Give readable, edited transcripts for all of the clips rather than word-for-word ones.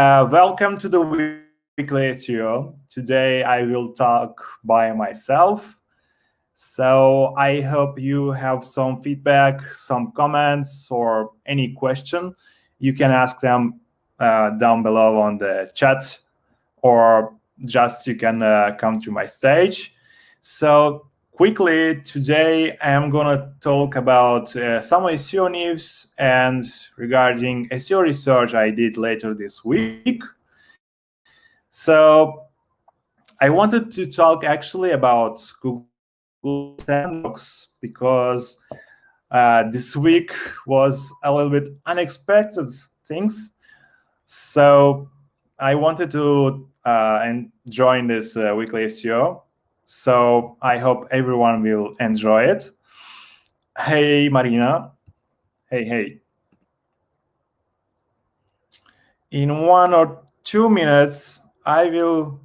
Welcome to the Weekly SEO. Today I will talk by myself. So I hope you have some feedback, some comments, or any question. You can ask them down below on the chat, or just you can come to my stage. So quickly, today I am gonna talk about some SEO news and regarding SEO research I did later this week. So I wanted to talk actually about Google Sandbox because this week was a little bit unexpected things. So I wanted to join this weekly SEO. So I hope everyone will enjoy it. Hey, Marina. Hey. In 1 or 2 minutes, I will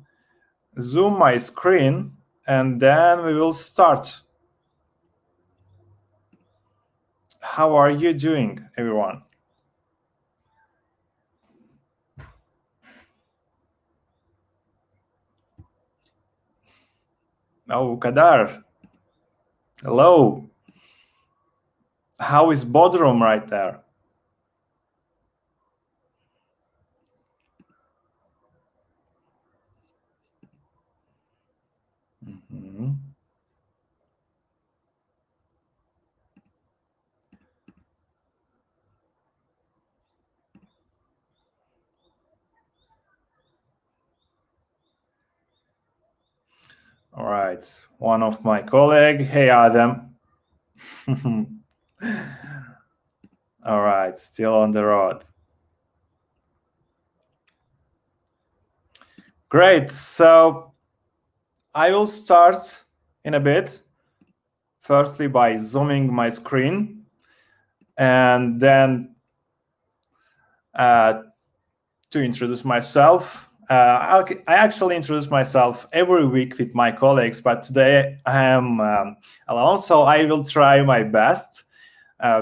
zoom my screen and then we will start. How are you doing, everyone? Oh, Kadar. Hello. How is Bodrum right there? Mm-hmm. All right. One of my colleague. Hey, Adam. All right. Still on the road. Great. So I will start in a bit. Firstly, by zooming my screen, and then to introduce myself. I actually introduce myself every week with my colleagues, but today I am alone, so I will try my best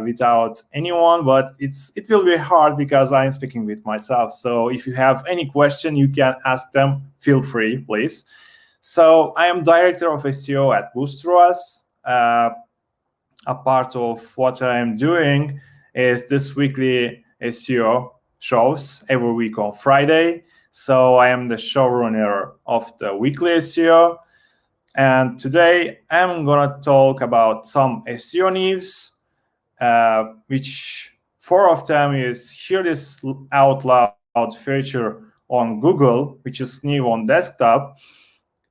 without anyone, but it will be hard because I'm speaking with myself. So if you have any question, you can ask them. Feel free, please. So I am director of SEO at Boostros. A part of what I am doing is this weekly SEO shows every week on Friday. So I am the showrunner of the weekly SEO. And today I'm gonna talk about some SEO news, which 4 of them is hear this out loud feature on Google, which is new on desktop,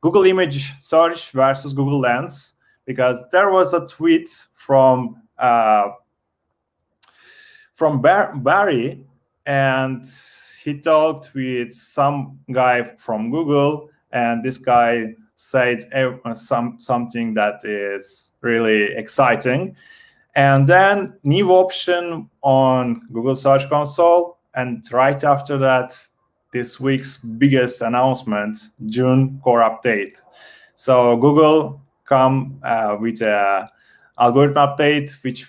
Google image search versus Google Lens, because there was a tweet from Barry, and he talked with some guy from Google, and this guy said something that is really exciting. And then new option on Google Search Console, and right after that, this week's biggest announcement, June core update. So Google come with a algorithm update, which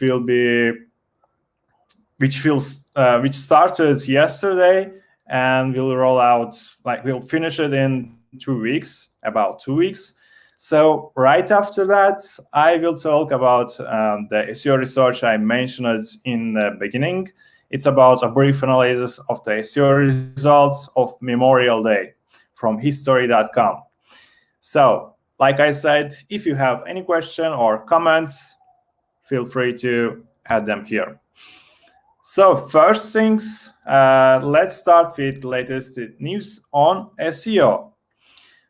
started yesterday and will roll out, we'll finish it in 2 weeks, about 2 weeks. So right after that, I will talk about the SEO research I mentioned in the beginning. It's about a brief analysis of the SEO results of Memorial Day from history.com. So, like I said, if you have any question or comments, feel free to add them here. So first things, let's start with latest news on SEO.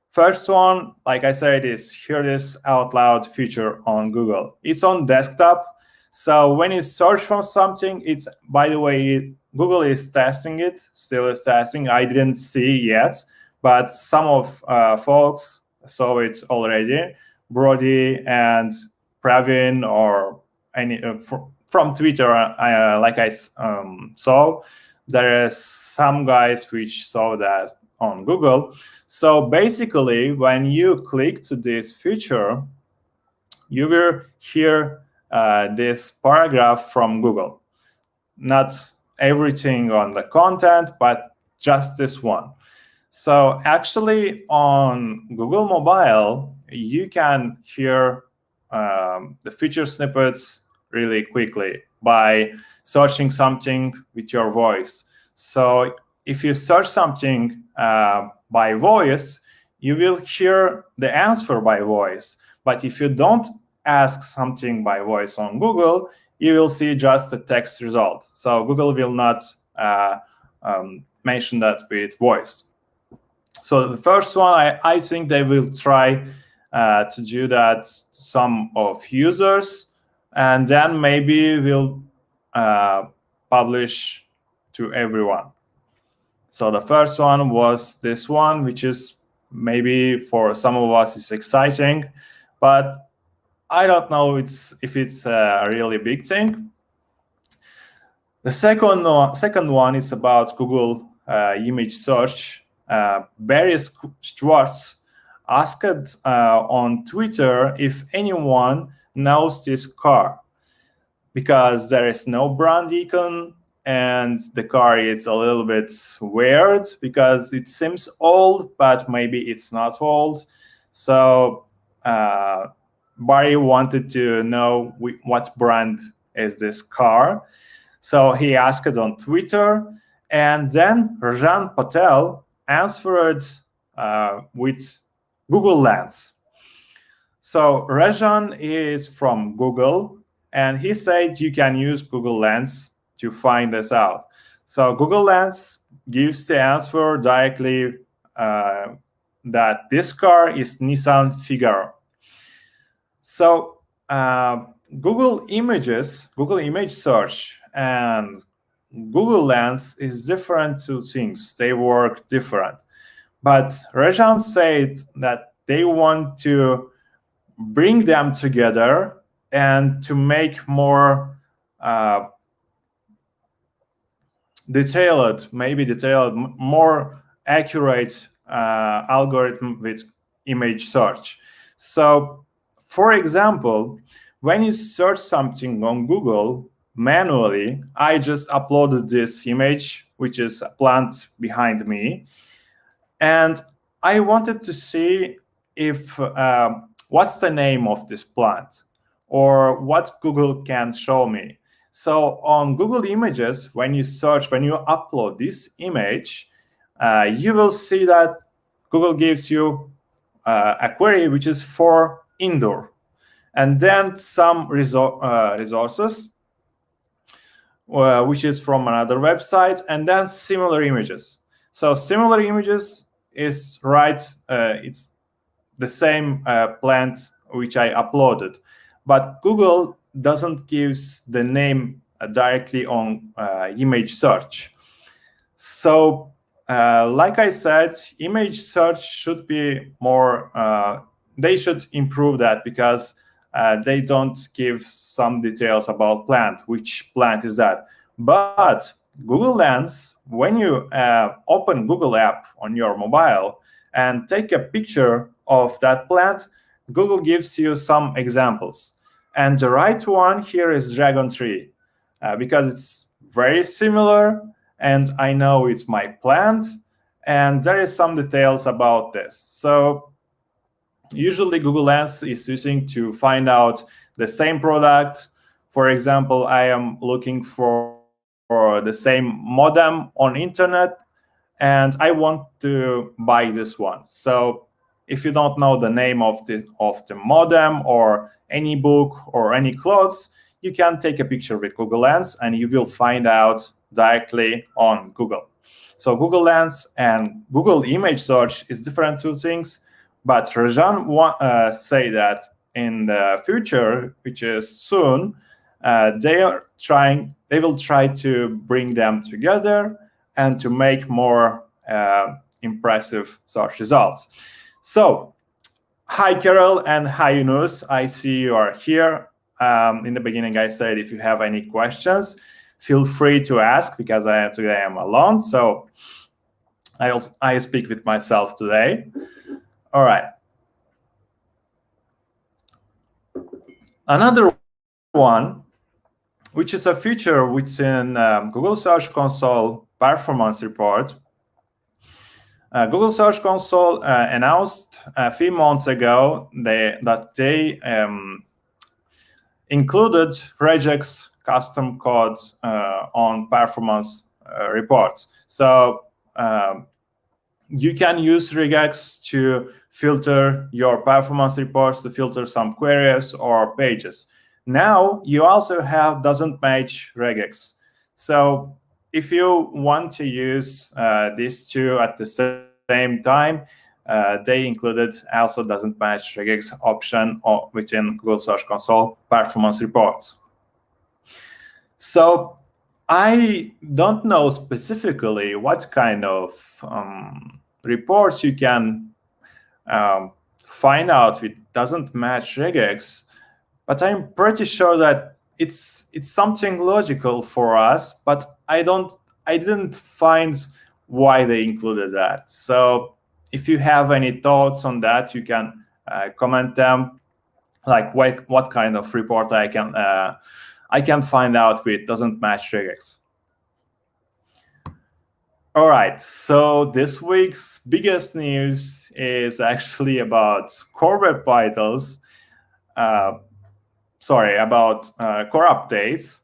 First one, like I said, is hear this out loud feature on Google. It's on desktop. So when you search for something, it's, by the way, Google is testing it, still is testing. I didn't see yet, but some of folks saw it already. Brody and Pravin, or any from Twitter, like I saw, there is some guys which saw that on Google. So basically, when you click to this feature, you will hear this paragraph from Google. Not everything on the content, but just this one. So actually on Google Mobile, you can hear the feature snippets really quickly by searching something with your voice. So if you search something by voice, you will hear the answer by voice. But if you don't ask something by voice on Google, you will see just a text result. So Google will not mention that with voice. So the first one, I think they will try to do that to some of users, and then maybe we'll publish to everyone. So the first one was this one, which is maybe for some of us is exciting, but I don't know if it's a really big thing. The second one is about Google image search. Barry Schwartz asked on Twitter if anyone knows this car, because there is no brand icon and the car is a little bit weird because it seems old, but maybe it's not old. So Barry wanted to know what brand is this car. So he asked it on Twitter, and then Rajan Patel answered with Google Lens. So Rajan is from Google, and he said you can use Google Lens to find this out. So Google Lens gives the answer directly that this car is Nissan Figaro. So Google Images, Google Image Search, and Google Lens is different two things. They work different. But Rajan said that they want to bring them together and to make more detailed, more accurate algorithm with image search. So, for example, when you search something on Google manually, I just uploaded this image, which is a plant behind me, and I wanted to see if what's the name of this plant or what Google can show me. So on Google Images, when you upload this image, you will see that Google gives you a query which is for indoor, and then some resources, which is from another website, and then similar images. So similar images is right, it's the same plant which I uploaded, but Google doesn't give the name directly on image search. So like I said, image search should be more, they should improve that, because they don't give some details about plant, which plant is that. But Google Lens, when you open Google app on your mobile and take a picture of that plant, Google gives you some examples. And the right one here is dragon tree, because it's very similar, and I know it's my plant, and there is some details about this. So usually Google Lens is using to find out the same product. For example, I am looking for the same modem on internet, and I want to buy this one. So if you don't know the name of the modem or any book or any clothes, you can take a picture with Google Lens and you will find out directly on Google. So Google Lens and Google Image Search is different two things, but Rajan say that in the future, which is soon, they will try to bring them together and to make more impressive search results. So, hi Carol and hi Yunus, I see you are here. In the beginning I said if you have any questions, feel free to ask, because today I am alone, so I speak with myself today. All right. Another one, which is a feature within Google Search Console performance report, Google Search Console announced a few months ago that they included regex custom codes on performance reports. So you can use regex to filter your performance reports, to filter some queries or pages. Now you also have doesn't match regex. So if you want to use these two at the same time, they included also doesn't match regex option within Google Search Console performance reports. So I don't know specifically what kind of reports you can find out with doesn't match regex, but I'm pretty sure that it's something logical for us, but I didn't find why they included that. So if you have any thoughts on that, you can comment them, like what kind of report I can find out with doesn't match regex. All right, so this week's biggest news is actually about core web vitals. About core updates.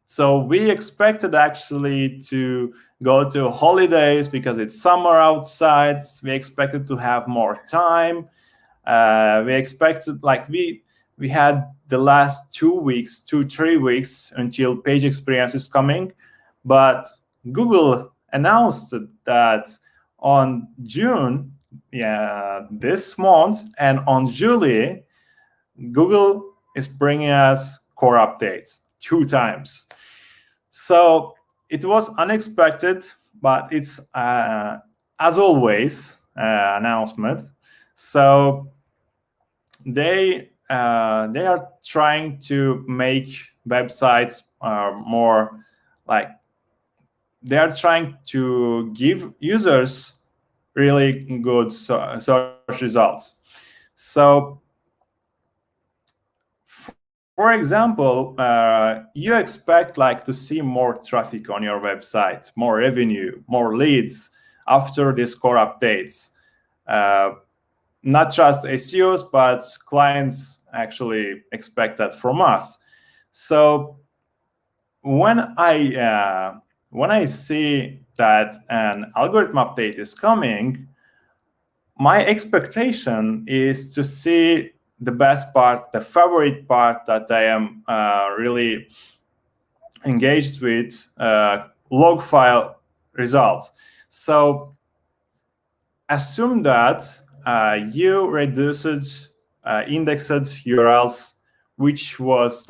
So we expected actually to go to holidays because it's summer outside. We expected to have more time. We expected, like we had the last 3 weeks until page experience is coming, but Google announced that on June, this month, and on July, Google is bringing us core updates 2 times. So it was unexpected, but it's, as always, announcement. So they are trying to make websites more like, they are trying to give users really good search results. So, for example, you expect to see more traffic on your website, more revenue, more leads after these core updates. Not just SEOs, but clients actually expect that from us. So when I see that an algorithm update is coming, my expectation is to see the best part, the favorite part that I am really engaged with, log file results. So assume that you reduced indexed URLs, which was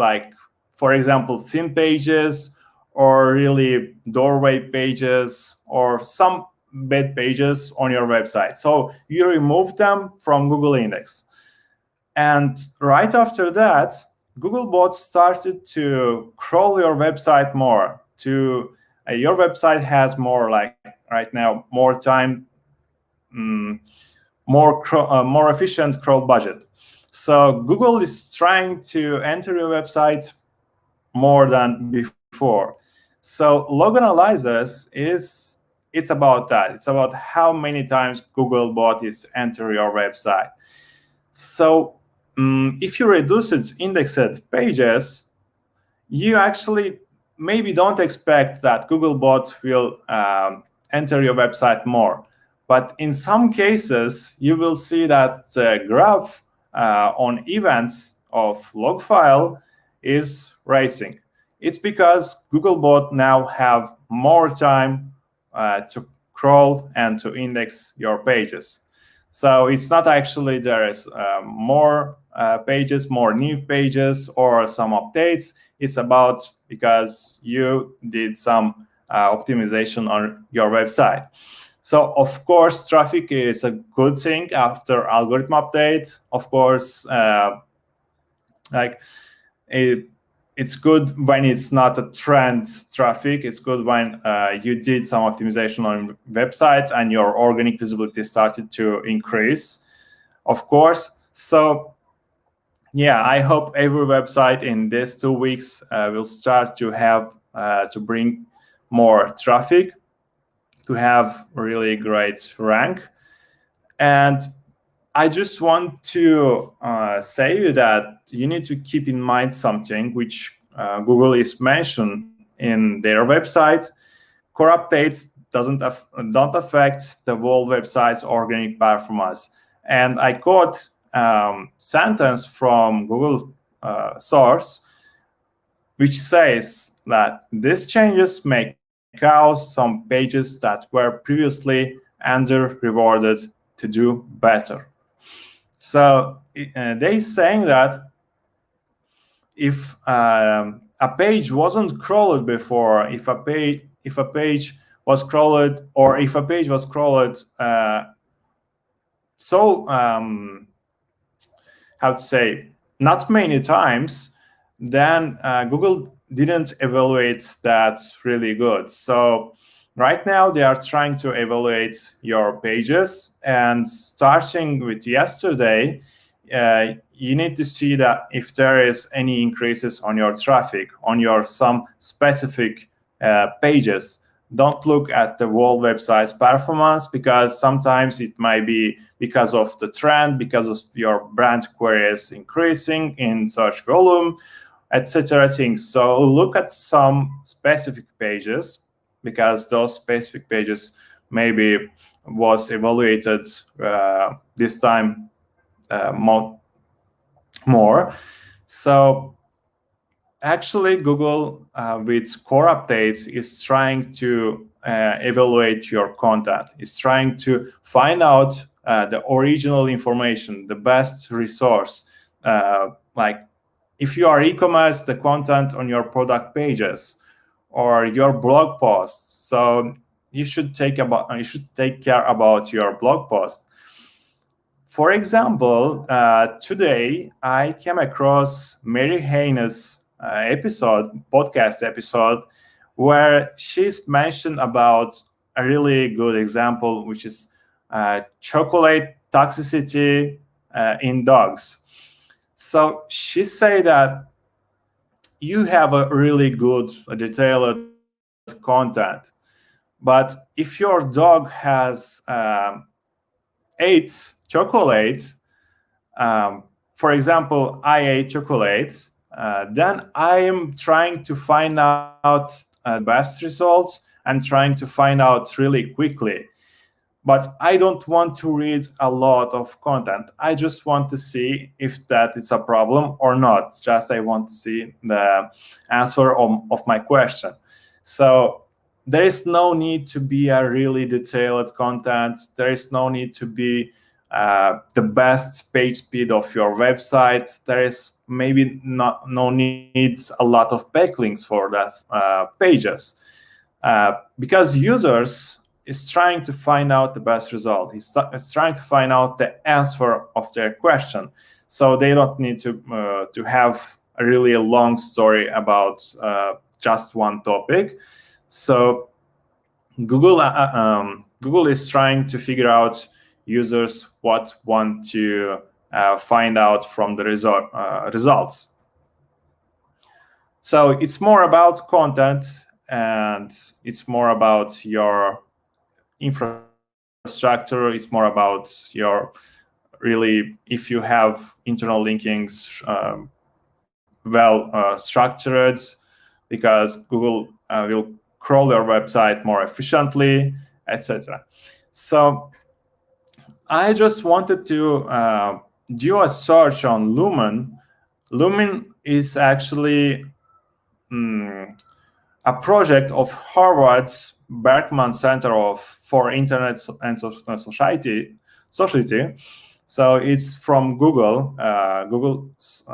for example, theme pages or really doorway pages or some bad pages on your website. So you remove them from Google Index. And right after that, Googlebot started to crawl your website more. Your website has more, right now, more time, more efficient crawl budget. So Google is trying to enter your website more than before. So log analyzers it's about that. It's about how many times Googlebot is enter your website. So if you reduce its indexed pages, you actually maybe don't expect that Googlebot will enter your website more. But in some cases, you will see that the graph on events of log file is rising. It's because Googlebot now have more time to crawl and to index your pages. So it's not actually there is more pages, more new pages, or some updates. It's about because you did some optimization on your website. So of course, traffic is a good thing after algorithm update. Of course, it's good when it's not a trend traffic. It's good when you did some optimization on website and your organic visibility started to increase, of course. So yeah, I hope every website in these 2 weeks will start to have to bring more traffic to have really great rank. And I just want to say you that you need to keep in mind something which Google is mentioned in their website. Core updates don't affect the whole website's organic performance. And I quote sentence from Google source, which says that these changes may cause some pages that were previously under-rewarded to do better. So they saying that if a page wasn't crawled before, if a page was crawled, or if a page was crawled how to say, not many times, then Google didn't evaluate that really good. So right now they are trying to evaluate your pages, and starting with yesterday, you need to see that if there is any increases on your traffic, on your some specific pages. Don't look at the whole website's performance, because sometimes it might be because of the trend, because of your brand queries increasing in search volume, etc. things. So look at some specific pages, because those specific pages maybe was evaluated this time more. So actually, Google with core updates is trying to evaluate your content. It's trying to find out the original information, the best resource. Like if you are e-commerce, the content on your product pages or your blog posts. So you should take care about your blog post. For example, today I came across Mary Haynes' podcast episode, where she's mentioned about a really good example, which is chocolate toxicity in dogs. So she said that you have a really good detailed content, but if your dog has ate chocolate, for example, I ate chocolate, then I am trying to find out best results. I'm trying to find out really quickly. But I don't want to read a lot of content. I just want to see if that is a problem or not. Just I want to see the answer of my question. So there is no need to be a really detailed content. There is no need to be the best page speed of your website. There is maybe no need a lot of backlinks for that pages, because users is trying to find out the best result. It's trying to find out the answer of their question. So they don't need to have a really long story about just one topic. So Google is trying to figure out users what want to find out from the results. So it's more about content, and it's more about your infrastructure. It's more about your really, if you have internal linkings well structured, because Google will crawl your website more efficiently, etc. So I just wanted to do a search on Lumen. Lumen is actually a project of Harvard's Berkman Center for Internet and Society. So it's from Google, Google's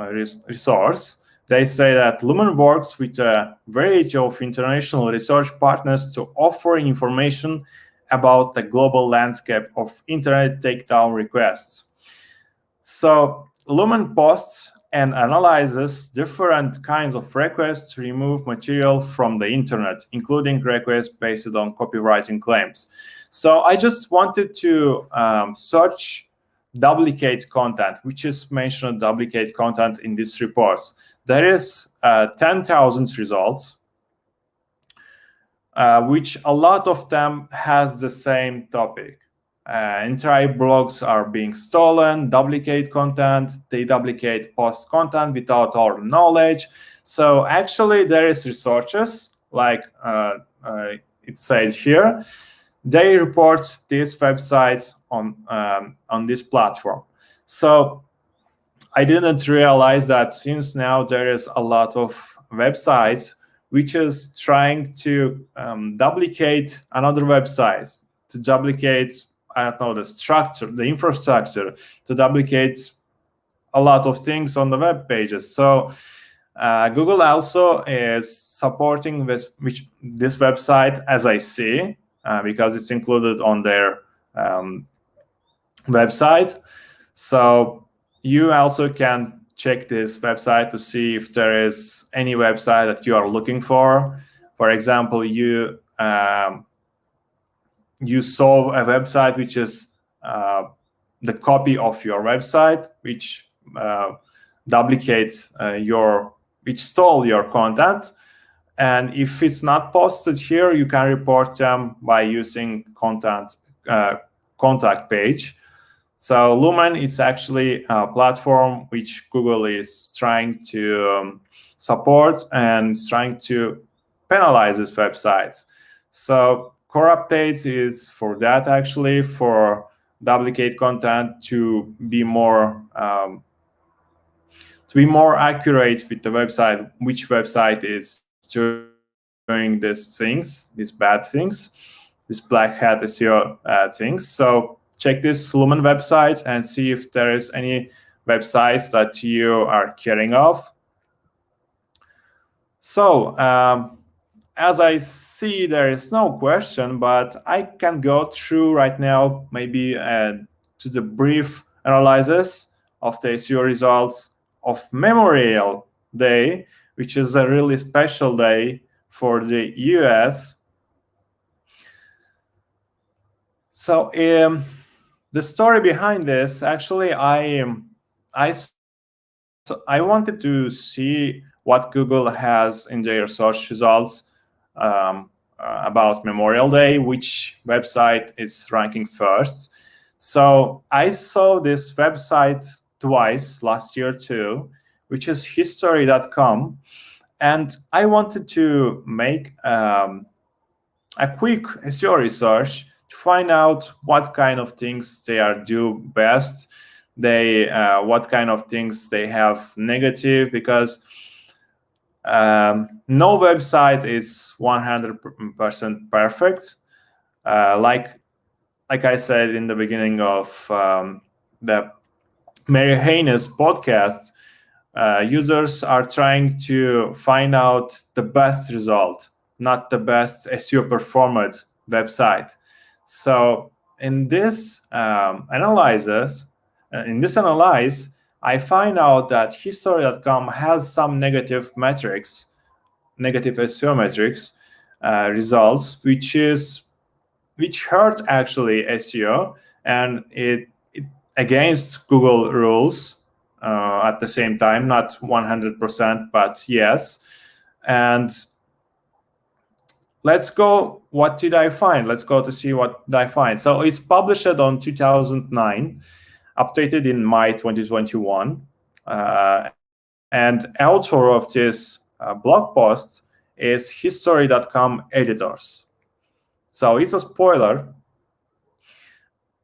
resource. They say that Lumen works with a variety of international research partners to offer information about the global landscape of Internet takedown requests. So Lumen posts and analyzes different kinds of requests to remove material from the Internet, including requests based on copywriting claims. So I just wanted to search duplicate content, which is mentioned duplicate content in these reports. There is 10,000 results. which a lot of them has the same topic. Entire blogs are being stolen, duplicate content, they duplicate post content without our knowledge. So actually there is researchers, like it said here, they report these websites on this platform. So I didn't realize that since now there is a lot of websites which is trying to duplicate another website, to duplicate, I don't know, the structure, the infrastructure, to duplicate a lot of things on the web pages. So Google also is supporting this website, as I see, because it's included on their website. So you also can check this website to see if there is any website that you are looking for. For example, you saw a website which is the copy of your website, which duplicates which stole your content. And if it's not posted here, you can report them by using contact page. So Lumen is actually a platform which Google is trying to support and trying to penalize these websites. So core updates is for that, actually, for duplicate content to be more accurate with the website, which website is doing these things, these bad things, these black hat SEO things. So check this Lumen website and see if there is any websites that you are caring of. So as I see, there is no question, but I can go through right now maybe to the brief analysis of the SEO results of Memorial Day, which is a really special day for the US. So the story behind this, actually, I wanted to see what Google has in their search results about Memorial Day, which website is ranking first. So I saw this website twice last year too, which is history.com. And I wanted to make a quick SEO research to find out what kind of things they are do best, what kind of things they have negative, because no website is 100% perfect. Like I said in the beginning of the Mary Haynes podcast, users are trying to find out the best result, not the best SEO performed website. So in this analyze, I find out that history.com has some negative SEO metrics results, which hurt actually SEO, and it against Google rules at the same time, not 100%, but yes. And let's go, what did I find? Let's go to see what did I find. So it's published on 2009, updated in May 2021. And author of this blog post is history.com editors. So it's a spoiler.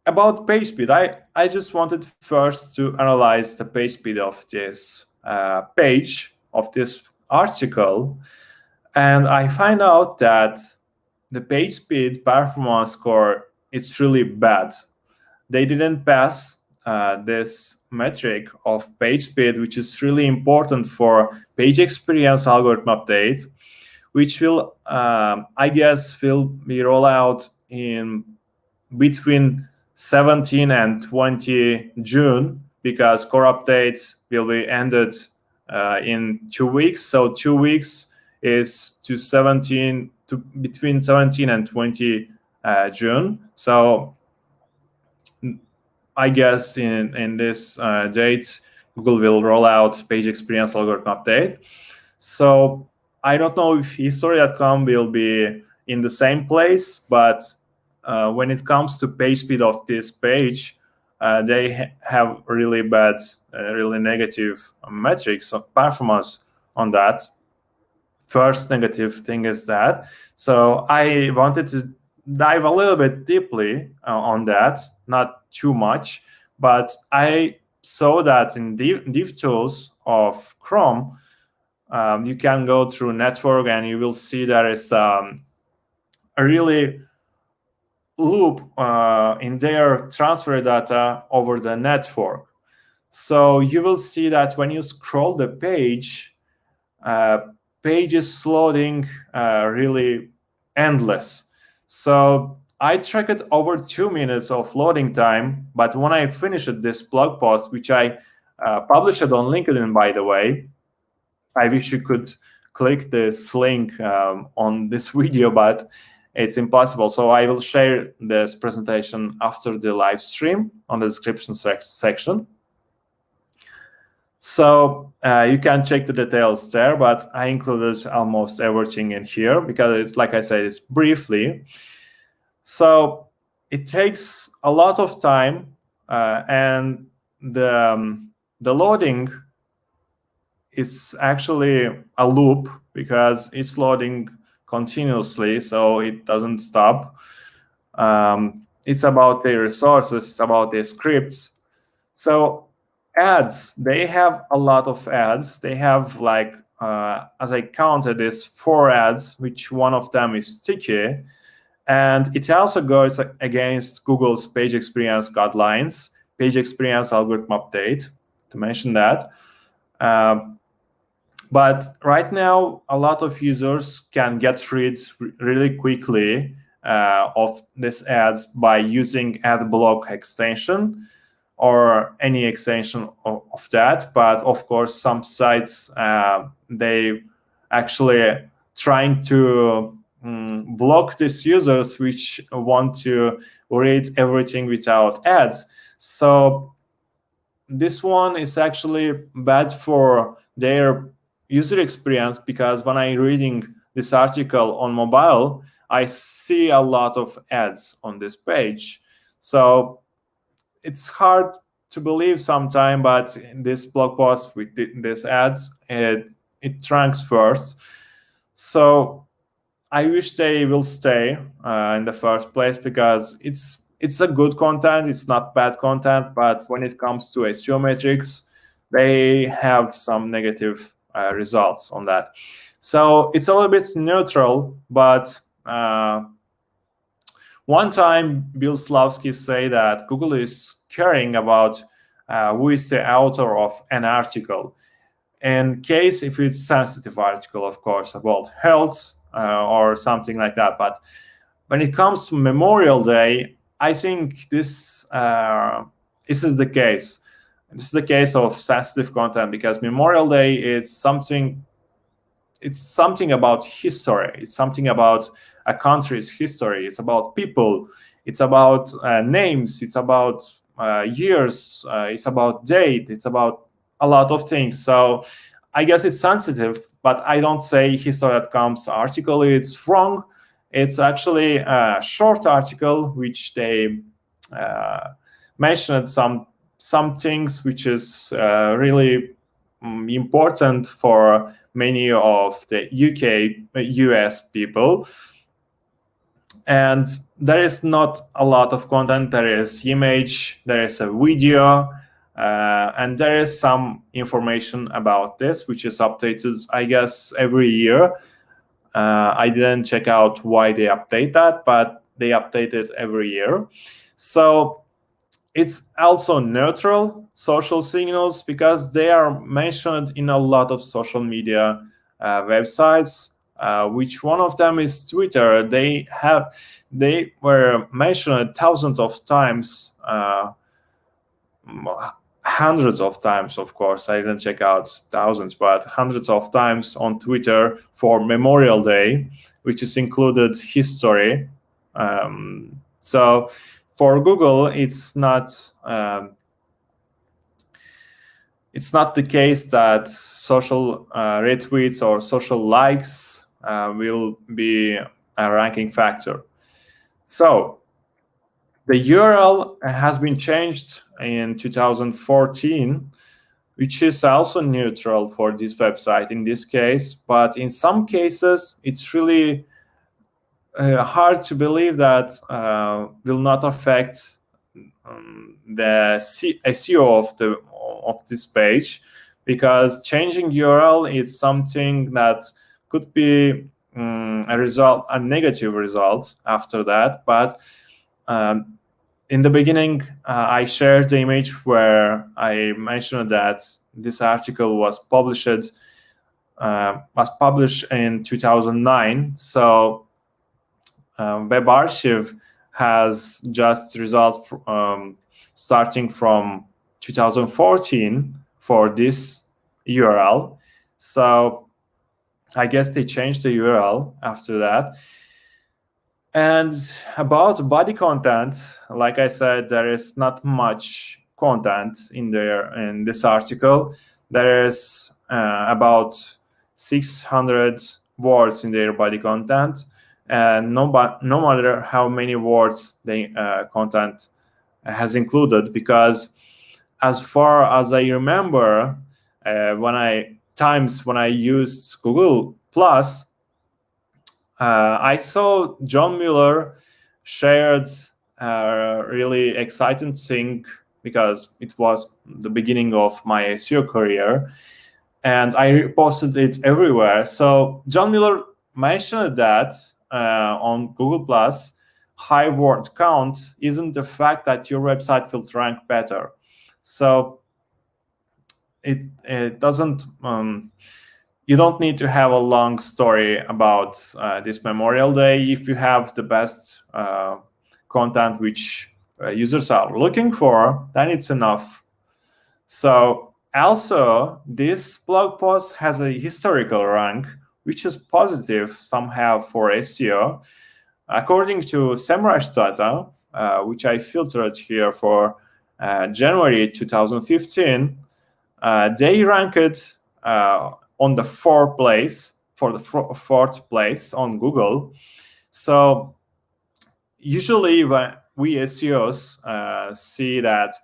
About page speed, I just wanted first to analyze the page speed of this page, of this article. And I find out that the page speed performance score is really bad. They didn't pass this metric of page speed, which is really important for page experience algorithm update, which will, I guess, will be rolled out in between 17 and 20 June, because core updates will be ended in 2 weeks. So 2 weeks is between 17 and 20 June. So I guess in this date, Google will roll out page experience algorithm update. So I don't know if history.com will be in the same place, but when it comes to page speed of this page, they have really bad, really negative metrics of performance on that. First negative thing is that. So I wanted to dive a little bit deeply on that, not too much, but I saw that in div tools of Chrome, you can go through network and you will see there is a really loop in their transfer data over the network. So you will see that when you scroll the page, page is loading really endless. So I tracked over 2 minutes of loading time, but when I finished this blog post, which I published on LinkedIn, by the way, I wish you could click this link on this video, but it's impossible. So I will share this presentation after the live stream on the description section. So you can check the details there, but I included almost everything in here because it's, like I said, it's briefly. So it takes a lot of time, and the loading is actually a loop because it's loading continuously, so it doesn't stop. It's about their resources, it's about their scripts. So ads, they have a lot of ads. They have, like, as I counted, is 4 ads, which one of them is sticky. And it also goes against Google's page experience guidelines, page experience algorithm update, to mention that. But right now, a lot of users can get rid really quickly of these ads by using ad block extension or any extension of that. But of course, some sites, they actually trying to block these users which want to read everything without ads. So this one is actually bad for their user experience, because when I'm reading this article on mobile, I see a lot of ads on this page. So it's hard to believe sometimes, but this blog post with these ads, it ranks first. So I wish they will stay in the first place, because it's a good content, it's not bad content, but when it comes to SEO metrics, they have some negative results on that. So it's a little bit neutral, but one time Bill Slawski said that Google is caring about who is the author of an article. In case if it's sensitive article, of course, about health or something like that. But when it comes to Memorial Day, I think this is the case. This is the case of sensitive content, because Memorial Day is something. It's something about history. It's something about a country's history. It's about people. It's about names. It's about years. It's about date. It's about a lot of things. So I guess it's sensitive, but I don't say History.com's article it's wrong. It's actually a short article which they mentioned some things which is really important for many of the US people. And there is not a lot of content. There is image, there is a video, and there is some information about this, which is updated, I guess, every year. I didn't check out why they update that, but they update it every year. So it's also neutral social signals, because they are mentioned in a lot of social media websites. Which one of them is Twitter. They were mentioned thousands of times, hundreds of times, of course. I didn't check out thousands, but hundreds of times on Twitter for Memorial Day, which is included history. So for Google, it's not the case that social retweets or social likes will be ranking factor. So the URL has been changed in 2014, which is also neutral for this website in this case. But in some cases, it's really hard to believe that will not affect the SEO of this page, because changing URL is something that could be a negative result after that. But in the beginning, I shared the image where I mentioned that this article was published in 2009. So Web Archive has just results starting from 2014 for this URL. So I guess they changed the URL after that. And about body content, like I said, there is not much content in there in this article. There is about 600 words in their body content, and no matter how many words the content has included, because as far as I remember, when I used Google Plus, I saw John Mueller shared a really exciting thing, because it was the beginning of my SEO career, and I reposted it everywhere. So John Mueller mentioned that on Google Plus, high word count isn't the fact that your website will rank better. So it doesn't. You don't need to have a long story about this Memorial Day. If you have the best content which users are looking for, then it's enough. So also, this blog post has a historical rank, which is positive somehow for SEO. According to SEMrush data, which I filtered here for January 2015, they ranked on the fourth place on Google. So usually when we SEOs see that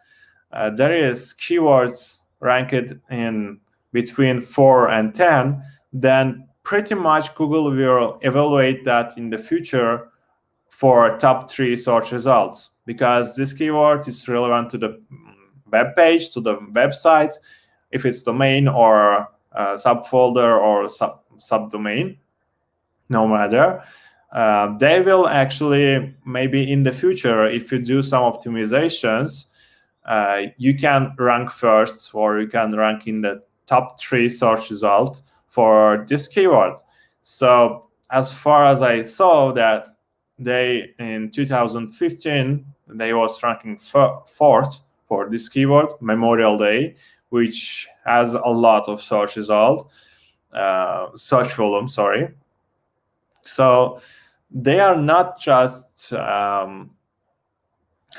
there is keywords ranked in between 4 and 10, then pretty much Google will evaluate that in the future for top 3 search results, because this keyword is relevant to the web page, to the website, if it's domain or subfolder or subdomain, no matter. They will actually, maybe in the future, if you do some optimizations, you can rank first, or you can rank in the top 3 search result for this keyword. So as far as I saw, that they in 2015 they was ranking fourth for this keyword, Memorial Day, which has a lot of search result, search volume, sorry. So they are not just have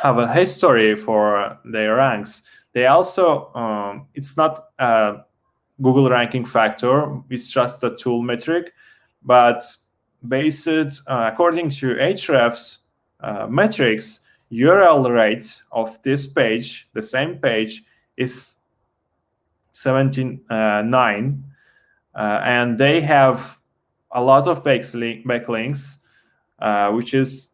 a history for their ranks. They also, it's not a Google ranking factor, it's just a tool metric, but based according to Ahrefs metrics, URL rate of this page, the same page, is 79, and they have a lot of backlinks, which is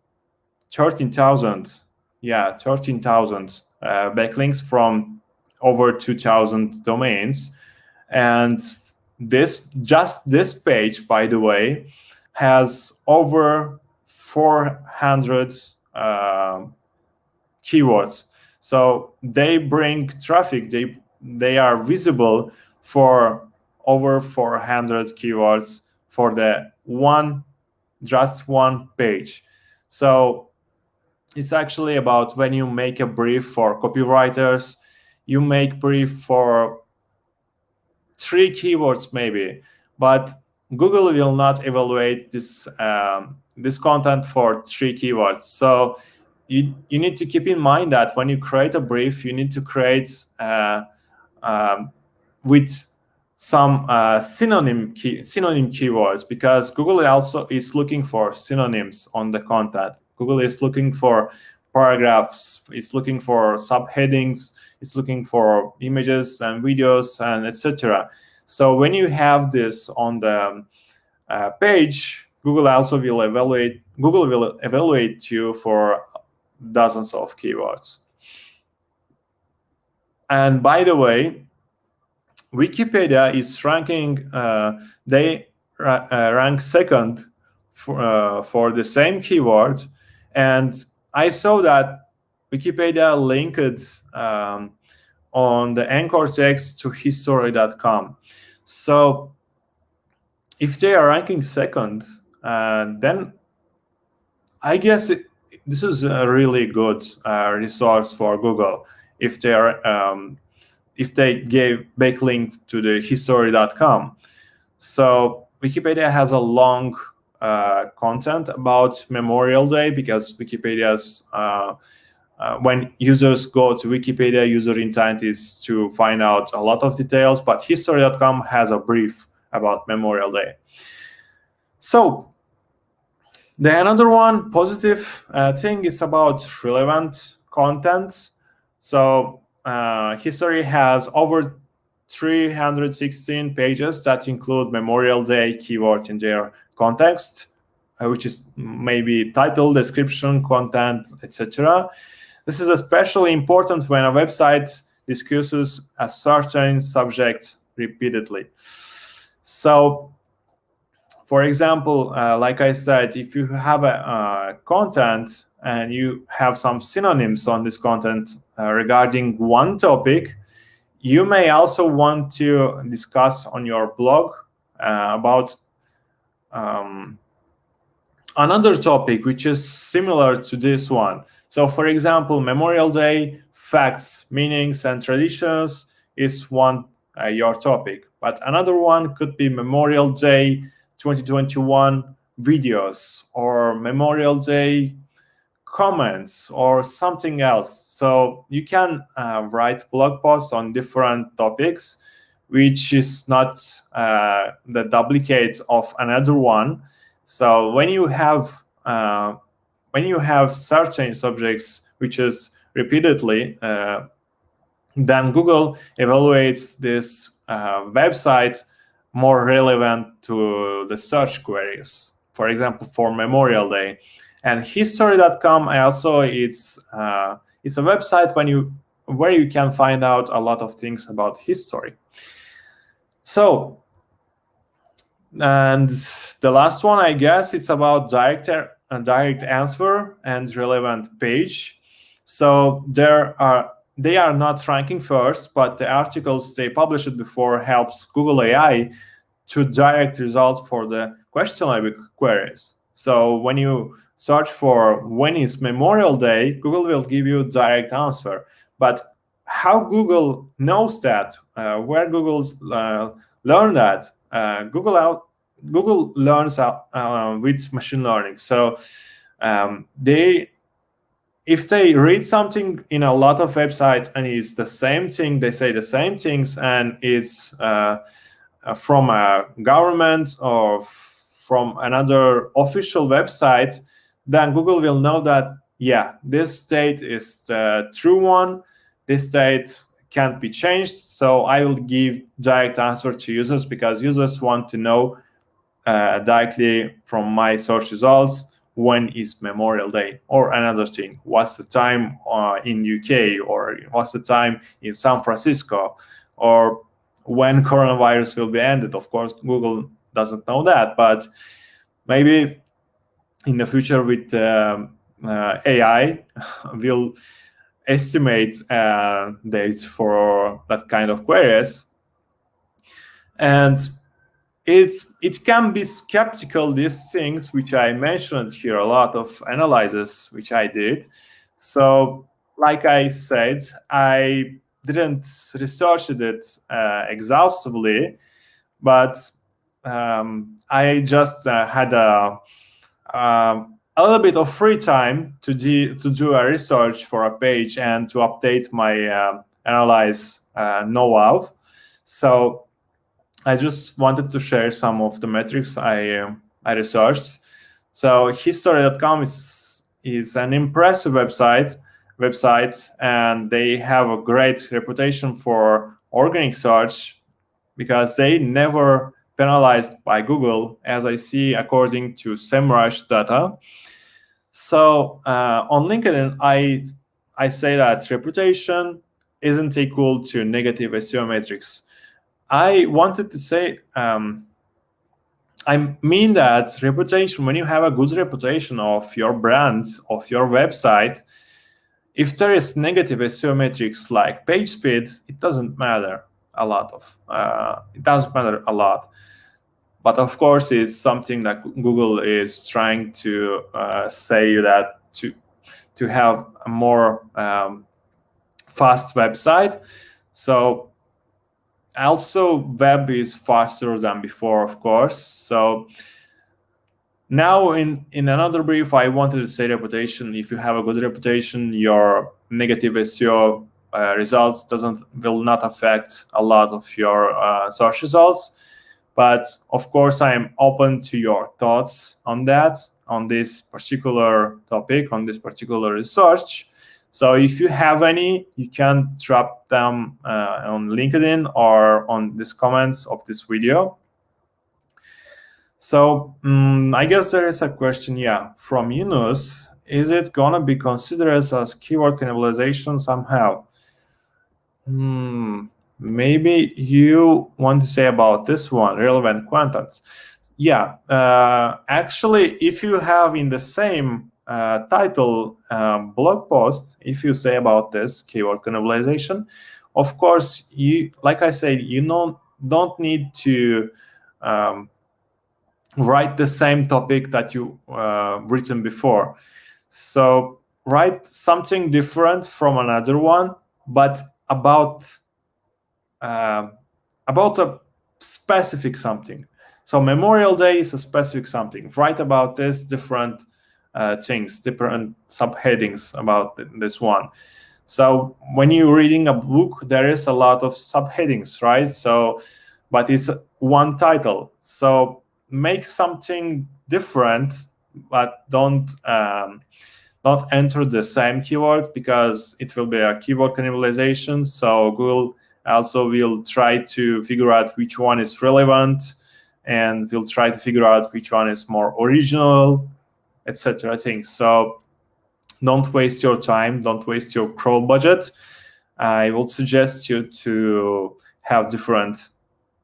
13,000. Yeah, 13,000 backlinks from over 2,000 domains. And this page, by the way, has over 400 keywords. So they bring traffic. They are visible for over 400 keywords for the just one page. So it's actually about when you make a brief for copywriters, you make brief for 3 keywords maybe, but Google will not evaluate this this content for 3 keywords. So you need to keep in mind that when you create a brief, you need to create with some synonym keywords, because Google also is looking for synonyms on the content. Google is looking for paragraphs, it's looking for subheadings, it's looking for images and videos and etc. So when you have this on the page, Google will evaluate you for dozens of keywords. And by the way, Wikipedia is ranking, they rank second for the same keyword. And I saw that Wikipedia linked on the anchor text to history.com. So if they are ranking second, then I guess this is a really good resource for Google. If they are if they gave backlink to the history.com. So Wikipedia has a long content about Memorial Day, because Wikipedia's when users go to Wikipedia, user intent is to find out a lot of details, but history.com has a brief about Memorial Day. So the another one positive thing is about relevant content. So History has over 316 pages that include Memorial Day keyword in their context, which is maybe title, description, content, etc. This is especially important when a website discusses a certain subject repeatedly. So, for example, like I said, if you have a content and you have some synonyms on this content regarding one topic, you may also want to discuss on your blog about another topic which is similar to this one. So, for example, Memorial Day facts, meanings, and traditions is one your topic, but another one could be Memorial Day 2021 videos, or Memorial Day comments, or something else. So you can write blog posts on different topics, which is not the duplicate of another one. So when you have certain subjects which is repeatedly, then Google evaluates this website more relevant to the search queries. For example, for Memorial Day. And history.com also it's a website where you can find out a lot of things about history. So, and the last one, I guess, it's about direct answer and relevant page. So they are not ranking first, but the articles they published before helps Google AI to direct results for the questionable queries. So when you search for when is Memorial Day, Google will give you direct answer. But how Google knows that, where Google learned that, Google learns with machine learning. So if they read something in a lot of websites and it's the same thing, they say the same things, and it's from a government or from another official website, then Google will know that, yeah, this state is the true one, this state can't be changed, so I will give direct answer to users, because users want to know directly from my search results when is Memorial Day, or another thing, what's the time in UK, or what's the time in San Francisco, or when coronavirus will be ended. Of course, Google doesn't know that, but maybe in the future with AI, we'll estimate dates for that kind of queries. And it can be skeptical, these things which I mentioned here, a lot of analysis which I did. So like I said, I didn't research it exhaustively, but I just had a little bit of free time to do a research for a page and to update my analyze know-how. So I just wanted to share some of the metrics I researched. So history.com is an impressive website, and they have a great reputation for organic search because they never penalized by Google, as I see according to SEMrush data. So on LinkedIn, I say that reputation isn't equal to negative SEO metrics. I wanted to say, I mean that reputation, when you have a good reputation of your brand, of your website, if there is negative SEO metrics like page speed, it doesn't matter a lot. It doesn't matter a lot. But of course, it's something that Google is trying to say that to have a more fast website. So also web is faster than before, of course. So now in another brief, I wanted to say reputation. If you have a good reputation, your negative SEO results will not affect a lot of your search results. But of course, I am open to your thoughts on that, on this particular topic, on this particular research. So if you have any, you can drop them on LinkedIn or on these comments of this video. So I guess there is a question, from Yunus. Is it gonna be considered as keyword cannibalization somehow? Maybe you want to say about this one, relevant contents. Actually, if you have in the same title blog post, if you say about this keyword cannibalization, of course, like I said, you don't need to write the same topic that you written before. So write something different from another one, but about a specific something. So Memorial Day is a specific something. Write about this different things, different subheadings about this one. So when you're reading a book, there is a lot of subheadings, right? So, but it's one title. So make something different, but don't enter the same keyword, because it will be a keyword cannibalization. So Google also will try to figure out which one is relevant, and will try to figure out which one is more original, etc. I think so. Don't waste your time. Don't waste your crawl budget. I would suggest you to have different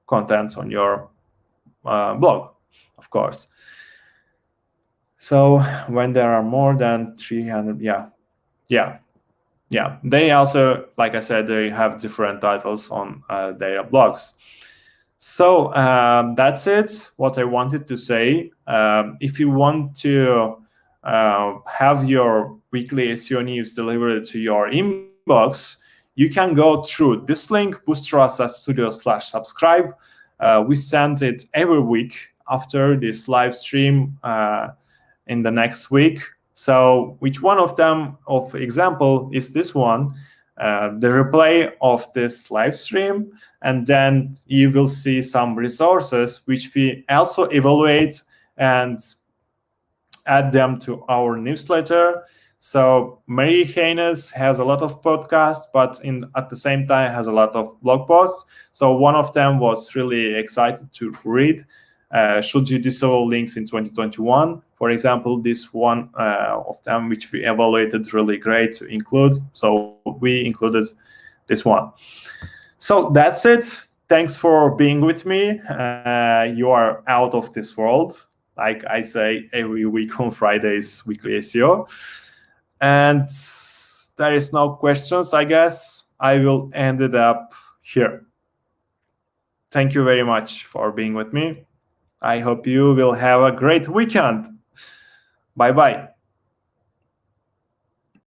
contents on your blog, of course. So when there are more than 300, they also, like I said, they have different titles on their blogs. So that's it, what I wanted to say. If you want to have your weekly SEO news delivered to your inbox, you can go through this link, boostros.studio/subscribe. We send it every week after this live stream in the next week. So which one of them, of example, is this one, the replay of this live stream, and then you will see some resources which we also evaluate and add them to our newsletter. So Marie Haynes has a lot of podcasts, but at the same time has a lot of blog posts. So one of them was really excited to read. Should you disable links in 2021? For example, this one of them, which we evaluated, really great to include. So we included this one. So that's it. Thanks for being with me. You are out of this world. Like I say every week on Fridays, Weekly SEO. And there is no questions, I guess. I will end it up here. Thank you very much for being with me. I hope you will have a great weekend. Bye-bye.